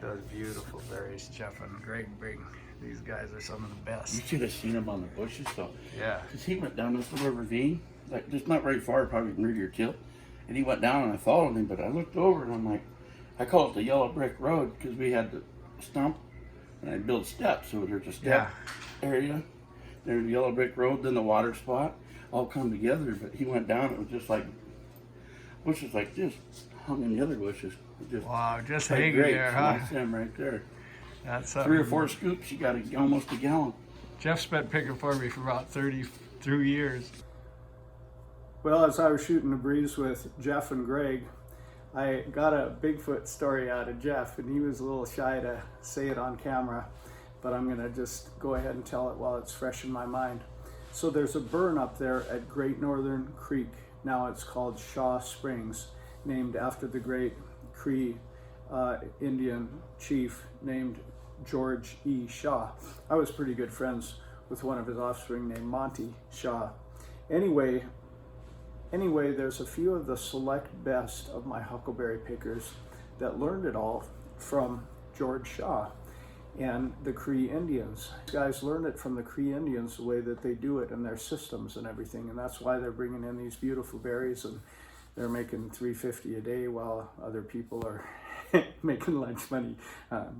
Those beautiful berries Jeff and Greg bring. These guys are some of the You best. should have seen him on the bushes though. Yeah. Because he went down this little ravine, like just not very far, probably near your tilt. And he went down and I followed him, but I looked over and I'm like, I call it the yellow brick road because we had the stump and I built steps. So there's a step area, there's the yellow brick road, then the water spot, all come together. But he went down, it was just like bushes like this, hung in the other bushes. Just Wow, just like hanging grapes, there, and huh? that's them right there. That's 3 or 4 scoops, you got almost a gallon. Jeff's been picking for me for about 32 years. Well, as I was shooting the breeze with Jeff and Greg, I got a Bigfoot story out of Jeff, and he was a little shy to say it on camera, but I'm going to just go ahead and tell it while it's fresh in my mind. So there's a burn up there at Great Northern Creek. Now it's called Shaw Springs, named after the great Cree Indian chief named George E. Shaw. I was pretty good friends with one of his offspring named Monty Shaw. Anyway, there's a few of the select best of my huckleberry pickers that learned it all from George Shaw and the Cree Indians. These guys learned it from the Cree Indians, the way that they do it and their systems and everything, and that's why they're bringing in these beautiful berries, and they're making $3.50 a day while other people are making lunch money.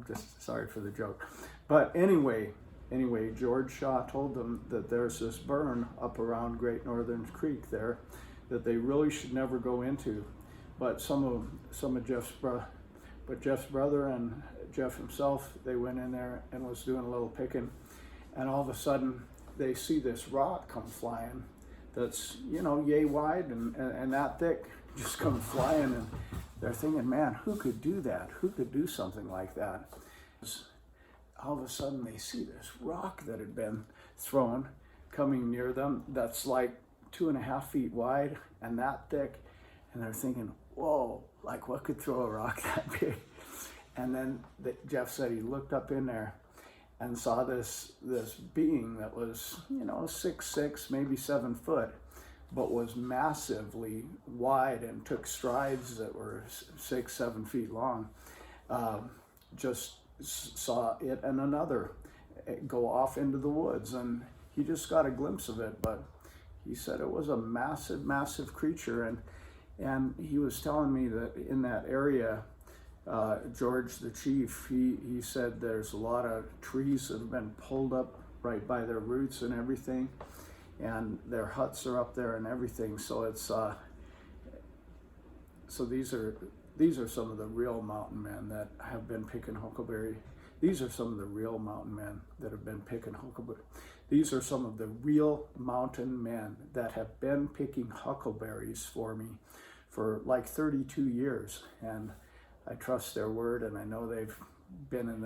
Just sorry for the joke. But anyway, George Shaw told them that there's this burn up around Great Northern Creek there that they really should never go into. But Jeff's brother and Jeff himself, they went in there and was doing a little picking, and all of a sudden they see this rock come flying that's, yay wide and that thick, just come flying, and they're thinking, man, who could do that? Who could do something like that? All of a sudden they see this rock that had been thrown coming near them that's like 2.5 feet wide and that thick, and they're thinking, whoa, like what could throw a rock that big? And then Jeff said he looked up in there and saw this being that was 6'6", maybe 7 foot, but was massively wide and took strides that were 6-7 feet long. Just saw it and another go off into the woods, and he just got a glimpse of it, but he said it was a massive creature, and he was telling me that in that area, George the chief, he said there's a lot of trees that have been pulled up right by their roots and everything, and their huts are up there and everything. So it's so these are some of the real mountain men that have been picking huckleberry. These are some of the real mountain men that have been picking huckleberry. These are some of the real mountain men that have been picking huckleberries for me for like 32 years. And I trust their word, and I know they've been in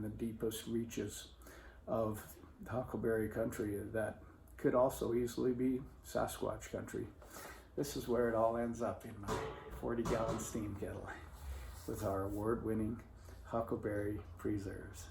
the deepest reaches of huckleberry country that could also easily be Sasquatch country. This is where it all ends up, in my 40-gallon steam kettle with our award-winning huckleberry preserves.